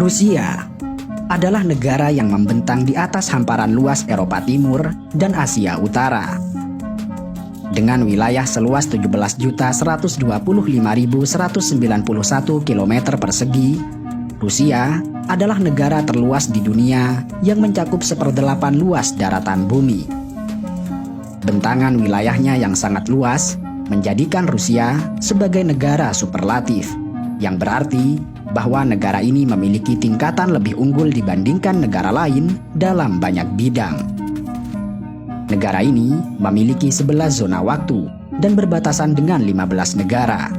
Rusia adalah negara yang membentang di atas hamparan luas Eropa Timur dan Asia Utara. Dengan wilayah seluas 17.125.191 km persegi, Rusia adalah negara terluas di dunia yang mencakup 1/8 luas daratan bumi. Bentangan wilayahnya yang sangat luas menjadikan Rusia sebagai negara superlatif, yang berarti bahwa negara ini memiliki tingkatan lebih unggul dibandingkan negara lain dalam banyak bidang. Negara ini memiliki 11 zona waktu dan berbatasan dengan 15 negara.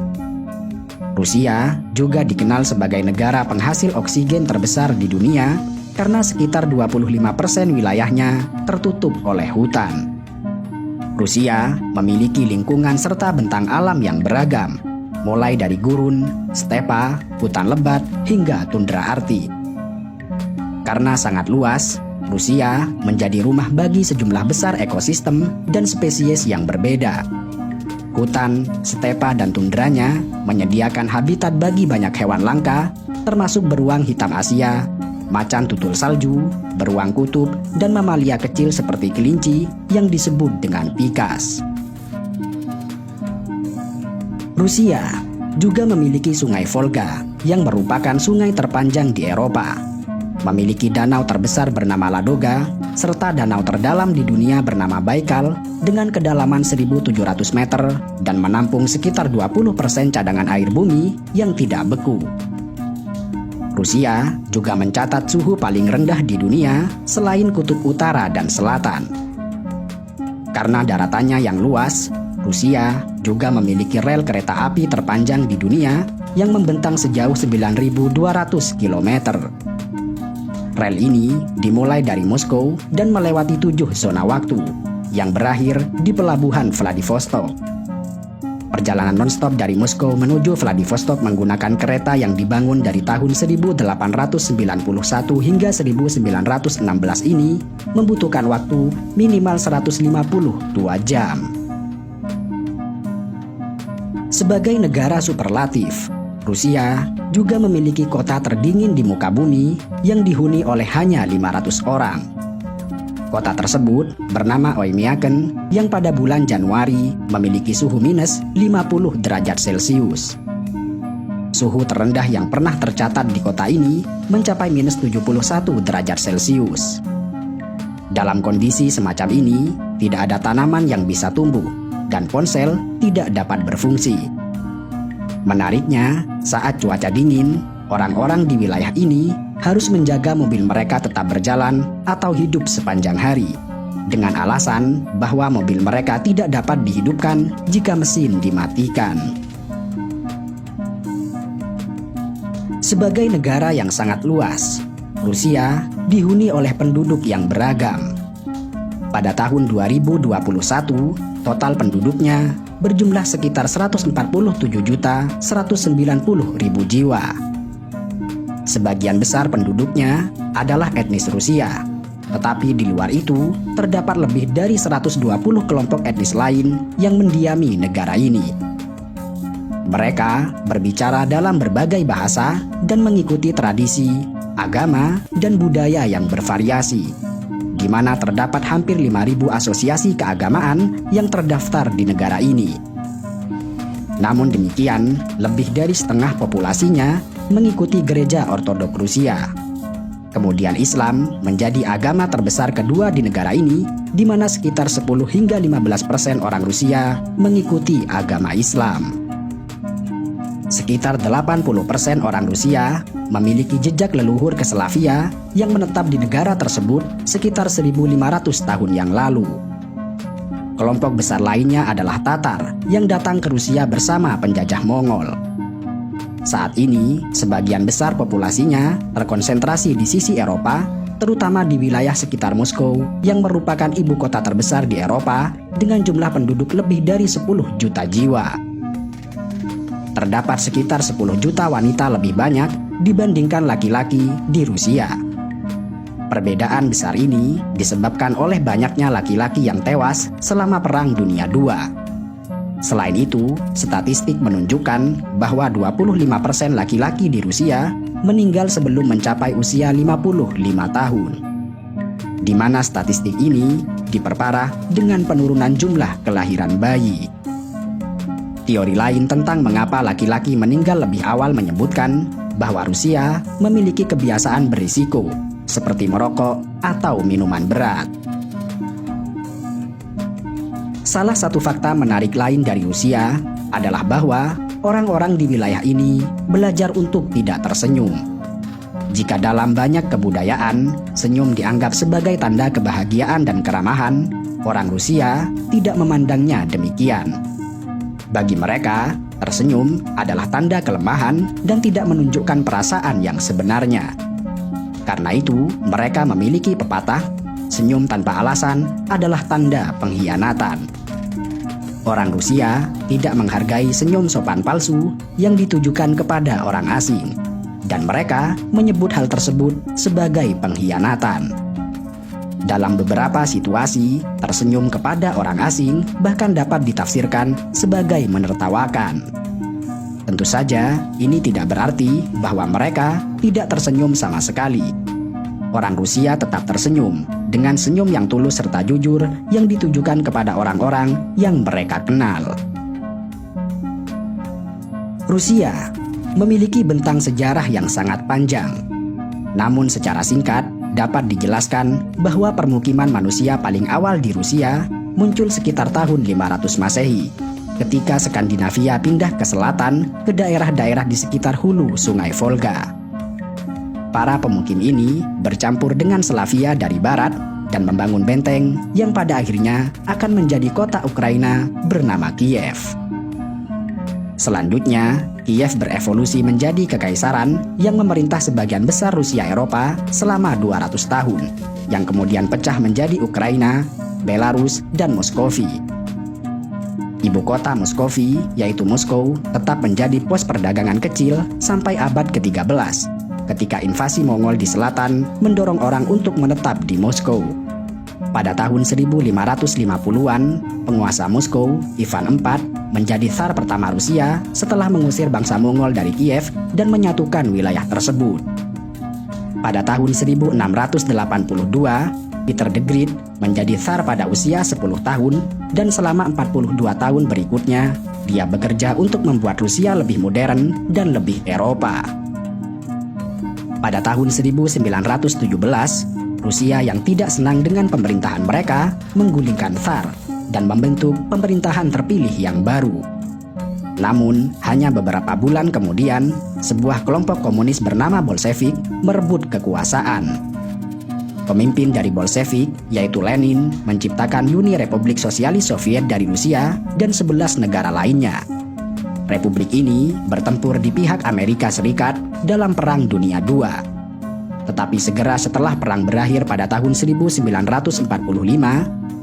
Rusia juga dikenal sebagai negara penghasil oksigen terbesar di dunia karena sekitar 25% wilayahnya tertutup oleh hutan. Rusia memiliki lingkungan serta bentang alam yang beragam, mulai dari gurun, stepa, hutan lebat, hingga tundra arti. Karena sangat luas, Rusia menjadi rumah bagi sejumlah besar ekosistem dan spesies yang berbeda. Hutan, stepa, dan tundranya menyediakan habitat bagi banyak hewan langka, termasuk beruang hitam Asia, macan tutul salju, beruang kutub, dan mamalia kecil seperti kelinci yang disebut dengan pikas. Rusia juga memiliki sungai Volga yang merupakan sungai terpanjang di Eropa. Memiliki danau terbesar bernama Ladoga, serta danau terdalam di dunia bernama Baikal dengan kedalaman 1.700 meter dan menampung sekitar 20% cadangan air bumi yang tidak beku. Rusia juga mencatat suhu paling rendah di dunia selain kutub utara dan selatan. Karena daratannya yang luas, Rusia juga memiliki rel kereta api terpanjang di dunia yang membentang sejauh 9.200 km. Rel ini dimulai dari Moskow dan melewati 7 zona waktu yang berakhir di pelabuhan Vladivostok. Perjalanan nonstop dari Moskow menuju Vladivostok menggunakan kereta yang dibangun dari tahun 1891 hingga 1916 ini membutuhkan waktu minimal 152 jam. Sebagai negara superlatif, Rusia juga memiliki kota terdingin di muka bumi yang dihuni oleh hanya 500 orang. Kota tersebut bernama Oymyakon yang pada bulan Januari memiliki suhu minus 50 derajat Celcius. Suhu terendah yang pernah tercatat di kota ini mencapai minus 71 derajat Celcius. Dalam kondisi semacam ini, tidak ada tanaman yang bisa tumbuh dan ponsel tidak dapat berfungsi. Menariknya, saat cuaca dingin, orang-orang di wilayah ini harus menjaga mobil mereka tetap berjalan atau hidup sepanjang hari, dengan alasan bahwa mobil mereka tidak dapat dihidupkan jika mesin dimatikan. Sebagai negara yang sangat luas, Rusia dihuni oleh penduduk yang beragam. Pada tahun 2021, total penduduknya berjumlah sekitar 147.190.000 jiwa. Sebagian besar penduduknya adalah etnis Rusia, tetapi di luar itu terdapat lebih dari 120 kelompok etnis lain yang mendiami negara ini. Mereka berbicara dalam berbagai bahasa dan mengikuti tradisi, agama, dan budaya yang bervariasi, di mana terdapat hampir 5.000 asosiasi keagamaan yang terdaftar di negara ini. Namun demikian, lebih dari setengah populasinya mengikuti gereja Ortodok Rusia. Kemudian Islam menjadi agama terbesar kedua di negara ini, di mana sekitar 10 hingga 15% orang Rusia mengikuti agama Islam. Sekitar 80% orang Rusia memiliki jejak leluhur ke Slavia yang menetap di negara tersebut sekitar 1.500 tahun yang lalu. Kelompok besar lainnya adalah Tatar yang datang ke Rusia bersama penjajah Mongol. Saat ini, sebagian besar populasinya terkonsentrasi di sisi Eropa, terutama di wilayah sekitar Moskow yang merupakan ibu kota terbesar di Eropa dengan jumlah penduduk lebih dari 10 juta jiwa. Terdapat sekitar 10 juta wanita lebih banyak dibandingkan laki-laki di Rusia. Perbedaan besar ini disebabkan oleh banyaknya laki-laki yang tewas selama Perang Dunia II. Selain itu, statistik menunjukkan bahwa 25% laki-laki di Rusia meninggal sebelum mencapai usia 55 tahun. Di mana statistik ini diperparah dengan penurunan jumlah kelahiran bayi. Teori lain tentang mengapa laki-laki meninggal lebih awal menyebutkan bahwa Rusia memiliki kebiasaan berisiko, seperti merokok atau minuman berat. Salah satu fakta menarik lain dari Rusia adalah bahwa orang-orang di wilayah ini belajar untuk tidak tersenyum. Jika dalam banyak kebudayaan, senyum dianggap sebagai tanda kebahagiaan dan keramahan, orang Rusia tidak memandangnya demikian. Bagi mereka, tersenyum adalah tanda kelemahan dan tidak menunjukkan perasaan yang sebenarnya. Karena itu, mereka memiliki pepatah, senyum tanpa alasan adalah tanda pengkhianatan. Orang Rusia tidak menghargai senyum sopan palsu yang ditujukan kepada orang asing, dan mereka menyebut hal tersebut sebagai pengkhianatan. Dalam beberapa situasi, tersenyum kepada orang asing bahkan dapat ditafsirkan sebagai menertawakan. Tentu saja, ini tidak berarti bahwa mereka tidak tersenyum sama sekali. Orang Rusia tetap tersenyum dengan senyum yang tulus serta jujur yang ditujukan kepada orang-orang yang mereka kenal. Rusia memiliki bentang sejarah yang sangat panjang. Namun secara singkat dapat dijelaskan bahwa permukiman manusia paling awal di Rusia muncul sekitar tahun 500 Masehi, ketika Skandinavia pindah ke selatan ke daerah-daerah di sekitar hulu Sungai Volga. Para pemukim ini bercampur dengan Slavia dari barat dan membangun benteng yang pada akhirnya akan menjadi kota Ukraina bernama Kiev. Selanjutnya, Kiev berevolusi menjadi kekaisaran yang memerintah sebagian besar Rusia Eropa selama 200 tahun, yang kemudian pecah menjadi Ukraina, Belarus, dan Moskowi. Ibu kota Moskowi, yaitu Moskow, tetap menjadi pos perdagangan kecil sampai abad ke-13, ketika invasi Mongol di selatan mendorong orang untuk menetap di Moskow. Pada tahun 1550-an, penguasa Moskow, Ivan IV, menjadi tsar pertama Rusia setelah mengusir bangsa Mongol dari Kiev dan menyatukan wilayah tersebut. Pada tahun 1682, Peter the Great menjadi tsar pada usia 10 tahun dan selama 42 tahun berikutnya, dia bekerja untuk membuat Rusia lebih modern dan lebih Eropa. Pada tahun 1917, Rusia yang tidak senang dengan pemerintahan mereka menggulingkan tsar dan membentuk pemerintahan terpilih yang baru. Namun, hanya beberapa bulan kemudian, sebuah kelompok komunis bernama Bolshevik merebut kekuasaan. Pemimpin dari Bolshevik, yaitu Lenin, menciptakan Uni Republik Sosialis Soviet dari Rusia dan 11 negara lainnya. Republik ini bertempur di pihak Amerika Serikat dalam Perang Dunia II. Tetapi segera setelah perang berakhir pada tahun 1945,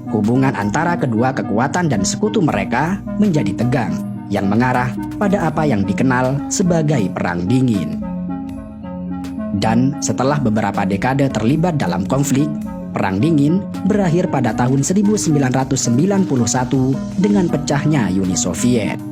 hubungan antara kedua kekuatan dan sekutu mereka menjadi tegang, yang mengarah pada apa yang dikenal sebagai Perang Dingin. Dan setelah beberapa dekade terlibat dalam konflik, Perang Dingin berakhir pada tahun 1991 dengan pecahnya Uni Soviet.